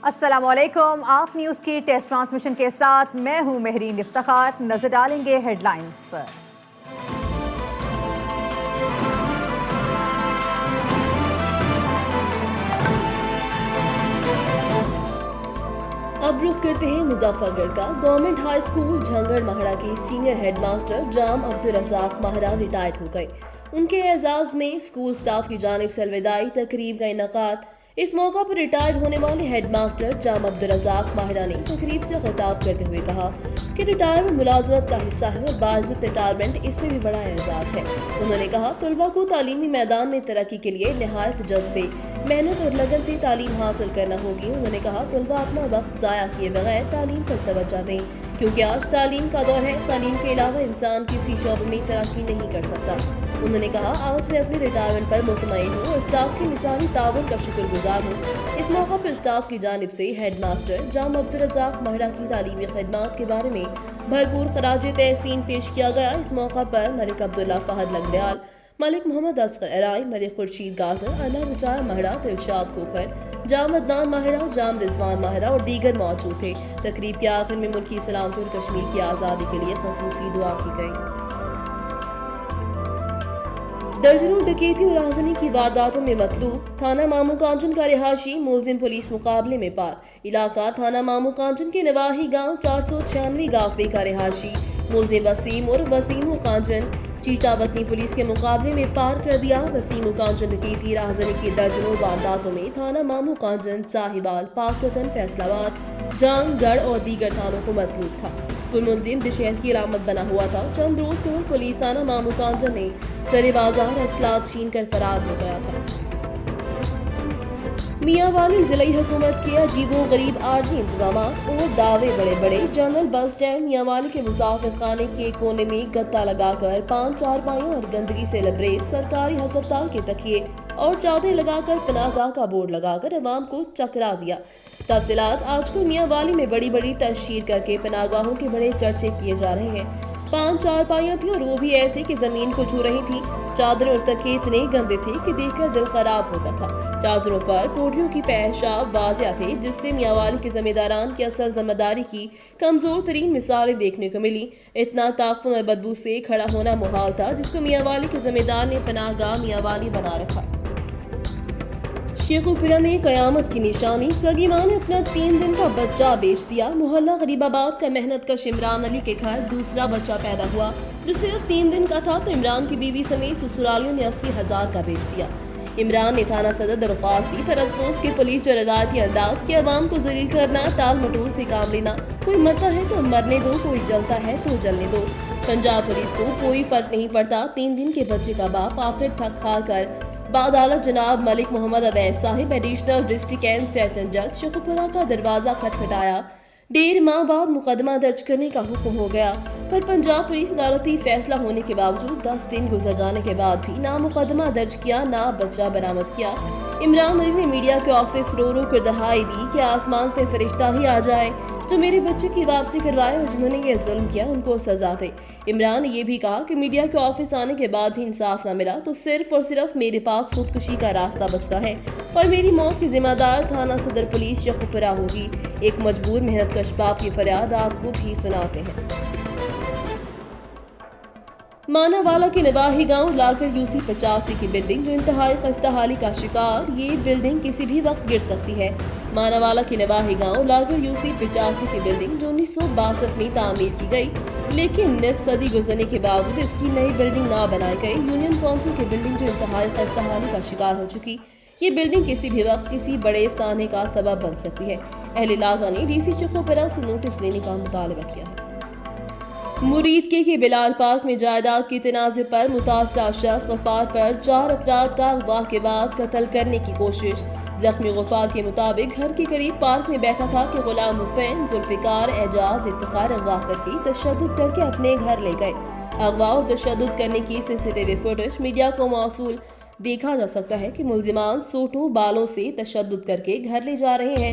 السلام علیکم. آپ نیوز کی ٹیسٹ ٹرانسمیشن کے ساتھ میں ہوں مہرین افتخار. نظر ڈالیں گے ہیڈ لائنز پر. اب رخ کرتے ہیں مظفر گڑھ کا. گورنمنٹ ہائی اسکول جھنگڑ مہڑا کے سینئر ہیڈ ماسٹر جام عبدالرزاق مہرا ریٹائرڈ ہو گئے. ان کے اعزاز میں اسکول سٹاف کی جانب سے الوداعی تقریب کا انعقاد. اس موقع پر ریٹائرڈ ہونے والے ہیڈ ماسٹر جام عبدالرزاق مہرا نے تقریب سے خطاب کرتے ہوئے کہا کہ ریٹائرمنٹ ملازمت کا حصہ ہے اور باعزت ریٹائرمنٹ اس سے بھی بڑا اعزاز ہے. انہوں نے کہا طلباء کو تعلیمی میدان میں ترقی کے لیے نہایت جذبے، محنت اور لگن سے تعلیم حاصل کرنا ہوگی. انہوں نے کہا طلباء اپنا وقت ضائع کیے بغیر تعلیم پر توجہ دیں کیونکہ آج تعلیم کا دور ہے. تعلیم کے علاوہ انسان کسی شعبے میں ترقی نہیں کر سکتا. انہوں نے کہا آج میں اپنی ریٹائرمنٹ پر مطمئن ہوں اور اسٹاف کے مثالی تعاون کا شکر گزار ہوں. اس موقع پر اسٹاف کی جانب سے ہیڈ ماسٹر جام عبدالرزاق مہرا کی تعلیمی خدمات کے بارے میں بھرپور خراج تحسین پیش کیا گیا. اس موقع پر ملک عبداللہ فہد لنگریال، ملک محمد اصغر ارائی، ملک خورشید گازر، اعلیٰ رجاء مہرا، دلشاد کھوکھر، جام عدنان مہرا، جام رضوان مہرا اور دیگر موجود تھے. تقریب کے آخر میں ملکی سلامتی اور کشمیر کی آزادی کے لیے خصوصی دعا کی گئی. درجنوں ڈکیتی اور رہزنی کی وارداتوں میں مطلوب تھانہ مامو کانچن کا رہائشی ملزم پولیس مقابلے میں پار. علاقہ تھانہ مامو کانچن کے نواحی گاؤں 496 گاوپے کا رہائشی ملزم وسیم اور وسیم و کانچن چیچا وطنی پولیس کے مقابلے میں پار کر دیا. وسیم و کانچن ڈکیتی رہزنی کی درجنوں وارداتوں میں تھانہ مامو کانچن، ساہیوال، پاکپتن، فیصل آباد، جان گڑھ اور دیگر تھانوں کو مطلوب تھا. ملزم دشہر کی علامت بنا ہوا تھا. چند روز قبل پولیس تھانہ مامو کانچن نے سر بازار اسلحہ چھین کر فرار ہو گیا تھا. میاں والی ضلعی حکومت کے عجیب و غریب عارضی انتظامات اور دعوے بڑے بڑے. جنرل بس اسٹینڈ میاں والی کے مسافر خانے کے کونے میں گتا لگا کر 5 چارپائیوں اور گندگی سے لبریز سرکاری ہسپتال کے تکیے اور چادر لگا کر پناہ گاہ کا بورڈ لگا کر عوام کو چکرا دیا. تفصیلات آج کل میاں والی میں بڑی بڑی تشہیر کر کے پناہ گاہوں کے بڑے چرچے کیے جا رہے ہیں. 5 چارپائیاں تھیں اور وہ بھی ایسے کہ زمین کو چھو رہی تھی. چادریں اور تکیے اتنے گندے تھے کہ دیکھ کر دل خراب ہوتا تھا. چادروں پر پوڑیوں کی پیشاب واضح تھے جس سے میاں والی کے ذمہ داران کی اصل ذمہ داری کی کمزور ترین مثالیں دیکھنے کو ملی. اتنا تعفن اور بدبو سے کھڑا ہونا محال تھا جس کو میاں والی کے ذمہ دار نے پناہ گاہ میاں والی بنا رکھا. شیخوپورہ میں قیامت کی نشانی. سگی ماں نے اپنا 3 دن کا بچہ بیچ دیا. محلہ غریب آباد کا محنت کش عمران علی کے گھر دوسرا بچہ پیدا ہوا جو صرف 3 دن کا تھا تو عمران کی بیوی سمیت سسرالیوں نے 80,000 کا بیچ دیا. عمران نے تھانہ صدر درخواست دی پر افسوس کہ پولیس جو روایتی انداز کے عوام کو ذلیل کرنا، ٹال مٹول سے کام لینا، کوئی مرتا ہے تو مرنے دو، کوئی جلتا ہے تو جلنے دو. پنجاب پولیس کو کوئی فرق نہیں پڑتا. 3 دن کے بچے کا باپ آخر تھک ہار کر بعدالت جناب ملک محمد اویس صاحب ایڈیشنل ڈسٹرکٹ اینڈ سیشن جج شیخوپورہ کا دروازہ کھٹکھٹایا. 1.5 ماہ بعد مقدمہ درج کرنے کا حکم ہو گیا پر پنجاب پولیس عدالتی فیصلہ ہونے کے باوجود 10 دن گزر جانے کے بعد بھی نہ مقدمہ درج کیا نہ بچہ برآمد کیا. عمران علی نے میڈیا کے آفس رو کر دہائی دی کہ آسمان پہ فرشتہ ہی آ جائے جو میرے بچے کی واپسی کروائے اور جنہوں نے یہ ظلم کیا ان کو سزا دے. عمران نے یہ بھی کہا کہ میڈیا کے آفس آنے کے بعد بھی انصاف نہ ملا تو صرف اور صرف میرے پاس خودکشی کا راستہ بچتا ہے اور میری موت کی ذمہ دار تھانہ صدر پولیس شیخوپورہ ہوگی. ایک مجبور محنت کش باپ کی فریاد آپ کو بھی سناتے ہیں. مانا والا کے نواحی گاؤں لاکر UC 85 کی بلڈنگ جو انتہائی خستہ حالی کا شکار. یہ بلڈنگ کسی بھی وقت گر سکتی ہے. مانا والا کے نواحی گاؤں لاکر UC 85 کی بلڈنگ جو 1962 میں تعمیر کی گئی لیکن نصف صدی گزرنے کے باوجود اس کی نئی بلڈنگ نہ بنائی گئی. یونین کونسل کی بلڈنگ جو انتہائی خستہ حالی کا شکار ہو چکی. یہ بلڈنگ کسی بھی وقت کسی بڑے سانحے کا سبب بن سکتی ہے. اہل علاقہ نے DC شیخوپورہ سے نوٹس لینے کا مطالبہ کیا ہے. مرید کے بلال پارک میں جائیداد کی تنازع پر متاثرہ شخص غفار پر 4 افراد کا اغوا کے بعد قتل کرنے کی کوشش. زخمی غفار کے مطابق گھر کے قریب پارک میں بیٹھا تھا کہ غلام حسین، ذوالفقار، اعجاز، افتخار اغوا کر کے تشدد کر کے اپنے گھر لے گئے. اغوا اور تشدد کرنے کی CCTV فوٹیج میڈیا کو موصول. دیکھا جا سکتا ہے کہ ملزمان سوٹوں بالوں سے تشدد کر کے گھر لے جا رہے ہیں.